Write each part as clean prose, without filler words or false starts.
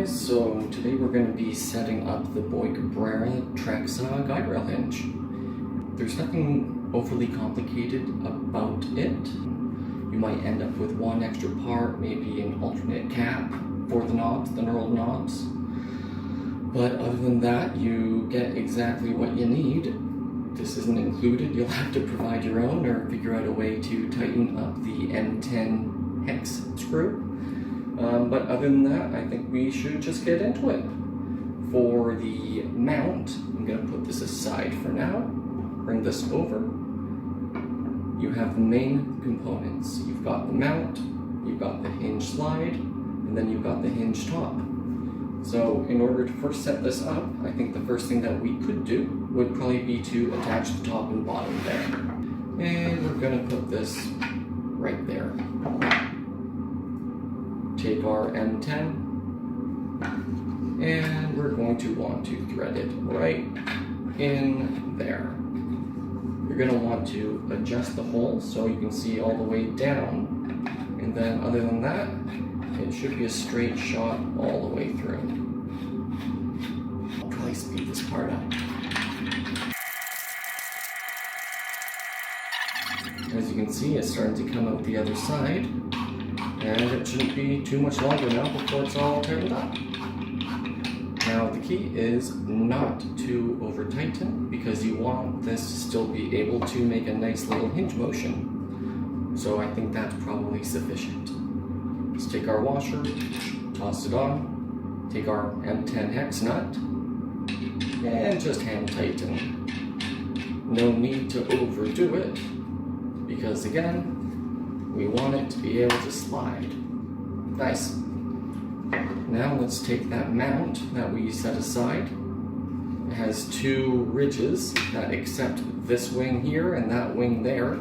guys, so today we're going to be setting up the boycabrera Trexa guide rail hinge. There's nothing overly complicated about it. You might end up with one extra part, maybe an alternate cap for the knobs, the knurled knobs. But other than that, you get exactly what you need. This isn't included, you'll have to provide your own or figure out a way to tighten up the M10 hex screw. But other than that, I think we should just get into it. For the mount, I'm going to put this aside for now. Bring this over. You have the main components. You've got the mount, you've got the hinge slide, and then you've got the hinge top. So in order to first set this up, I think the first thing that we could do would probably be to attach the top and bottom there. And we're going to put this right there. Take our M10 and we're going to want to thread it right in there. You're going to want to adjust the hole so you can see all the way down, and then other than that, it should be a straight shot all the way through. I'll probably speed this part up. As you can see, it's starting to come out the other side. And it shouldn't be too much longer now before it's all tightened up. Now the key is not to over tighten, because you want this to still be able to make a nice little hinge motion. So I think that's probably sufficient. Let's take our washer, toss it on, take our M10 hex nut, and just hand tighten. No need to overdo it, because again, we want it to be able to slide. Nice. Now let's take that mount that we set aside. It has two ridges that accept this wing here and that wing there.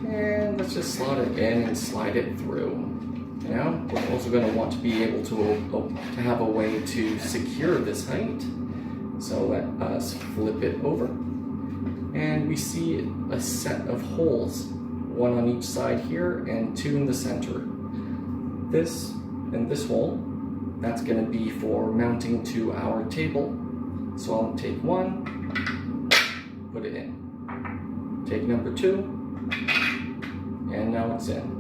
And let's just slot it in and slide it through. Now, we're also going to want to be able to have a way to secure this height. So let us flip it over. And we see a set of holes, one on each side here and two in the center. This and this hole, that's going to be for mounting to our table. So I'll take one, put it in. Take number two, and now it's in.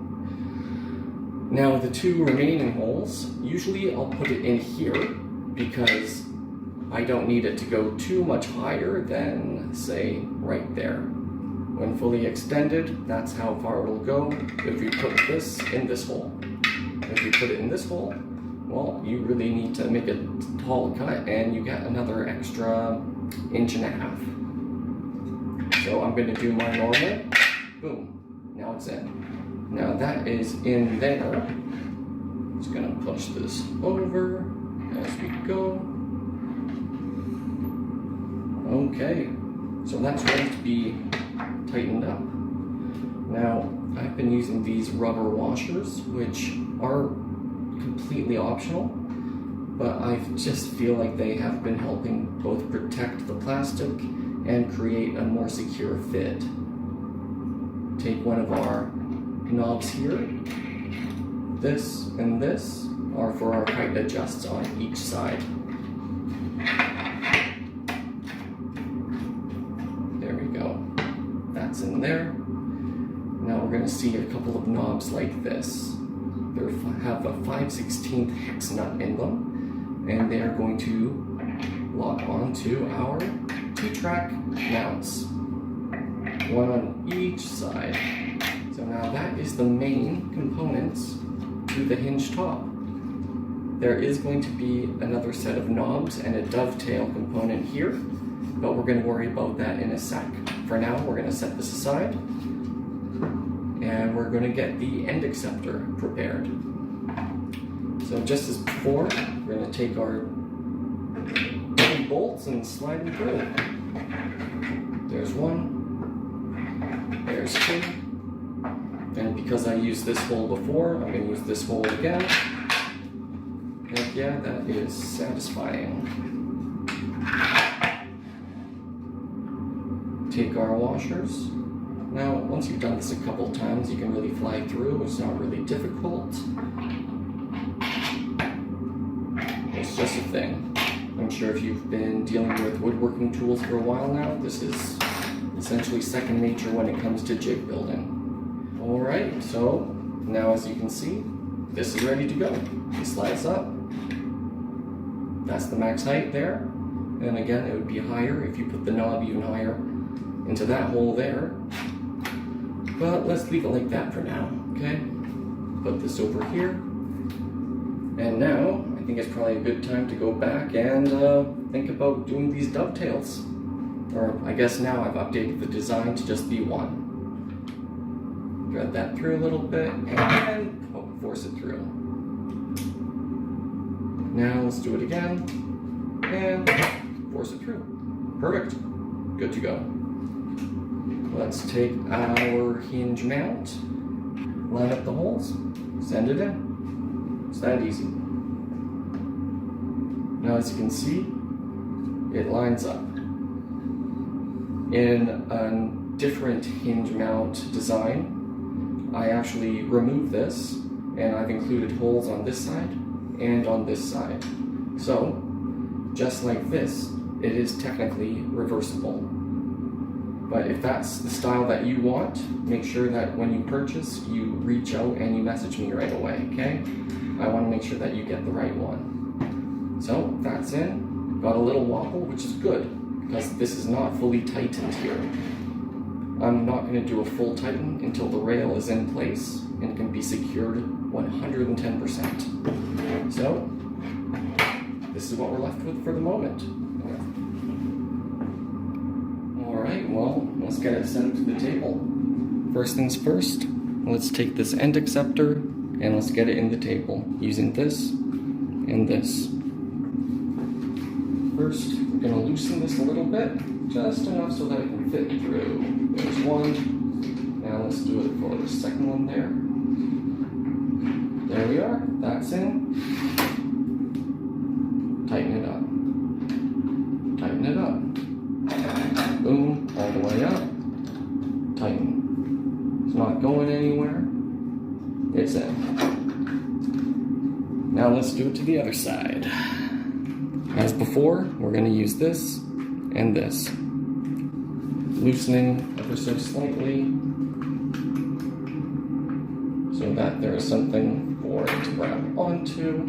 Now the two remaining holes, usually I'll put it in here because I don't need it to go too much higher than, say, right there. When fully extended, that's how far it'll go if we put this in this hole. If we put it in this hole, well, you really need to make a tall cut and you get another extra 1.5 inches. So I'm going to do my normal. Boom. Now it's in. Now that is in there. Just going to push this over as we go. Okay. So that's ready to be tightened up. Now, I've been using these rubber washers, which are completely optional, but I just feel like they have been helping both protect the plastic and create a more secure fit. Take one of our knobs here. This and this are for our height adjusts on each side. That's in there. Now we're going to see a couple of knobs like this. They have a 5/16 hex nut in them, and they are going to lock onto our 2-track mounts, one on each side. So now that is the main components to the hinge top. There is going to be another set of knobs and a dovetail component here, but we're going to worry about that in a sec. For now, we're going to set this aside, and we're going to get the end acceptor prepared. So just as before, we're going to take our 2 bolts and slide them through. There's one, there's 2, and because I used this hole before, I'm going to use this hole again. Heck yeah, that is satisfying. Take our washers. Now, once you've done this a couple times, you can really fly through. It's not really difficult. it's just a thing. I'm sure if you've been dealing with woodworking tools for a while now, this is essentially second nature when it comes to jig building. Alright, so now as you can see, this is ready to go. It slides up. That's the max height there. And again, it would be higher if you put the knob even higher into that hole there. But let's leave it like that for now, okay? Put this over here. And now, I think it's probably a good time to go back and think about doing these dovetails. Or I guess now I've updated the design to just be one. Thread that through a little bit and force it through. Now let's do it again and force it through. Perfect. Good to go. Let's take our hinge mount, line up the holes, send it in. It's that easy. Now as you can see, it lines up. In a different hinge mount design, I actually removed this and I've included holes on this side and on this side. So, just like this, it is technically reversible. But if that's the style that you want, make sure that when you purchase, you reach out and you message me right away, okay? I want to make sure that you get the right one. So, that's in. Got a little wobble, which is good, because this is not fully tightened here. I'm not going to do a full tighten until the rail is in place and can be secured 110%. So, this is what we're left with for the moment. Alright, well, let's get it set up to the table. First things first, let's take this end acceptor and let's get it in the table using this and this. First, we're going to loosen this a little bit, just enough so that it can fit through. There's one. Now let's do it for the second one there. There we are. That's in. Tighten it up. Tighten it up. Boom, all the way up. Tighten. It's not going anywhere. It's in. Now let's do it to the other side. As before, we're going to use this and this. Loosening ever so slightly so that there is something for it to grab onto.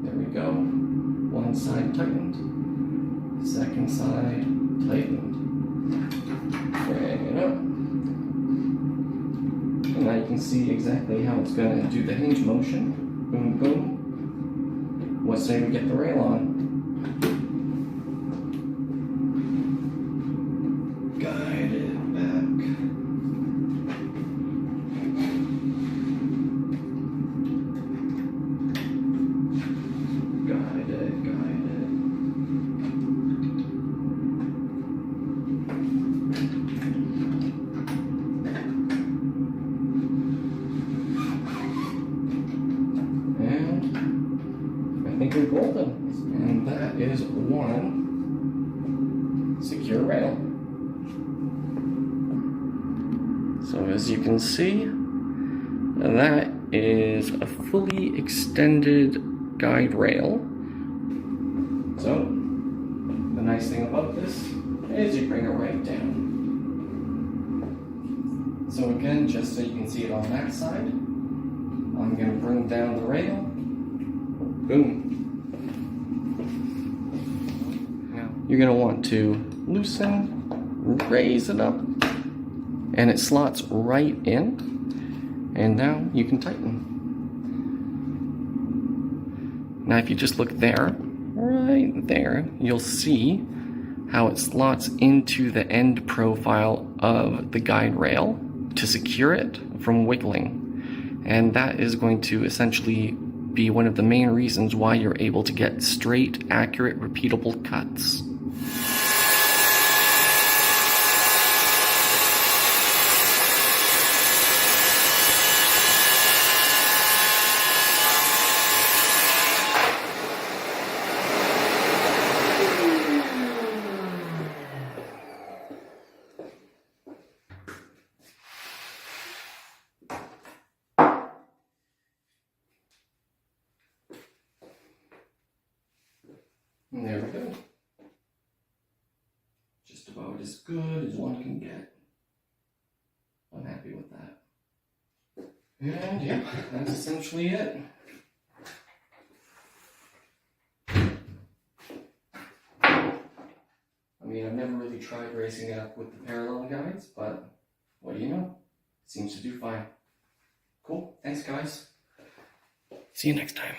There we go. One side tightened. Second side tightened. Bring it up. And now you can see exactly how it's going to do the hinge motion. Boom, boom. What say we get the rail on? Guide it back. Guide it, guide it. I think we're golden. And that is one secure rail. So as you can see, that is a fully extended guide rail. So the nice thing about this is you bring it right down. So again, just so you can see it on that side, I'm going to bring down the rail. Boom. Now you're going to want to loosen, raise it up, and it slots right in. And now you can tighten. Now if you just look there, right there, you'll see how it slots into the end profile of the guide rail to secure it from wiggling. And that is going to essentially be one of the main reasons why you're able to get straight, accurate, repeatable cuts. And there we go. Just about as good as one can get. I'm happy with that. And yeah, that's essentially it. I mean, I've never really tried raising it up with the parallel guides, but what do you know? Seems to do fine. Cool. Thanks, guys. See you next time.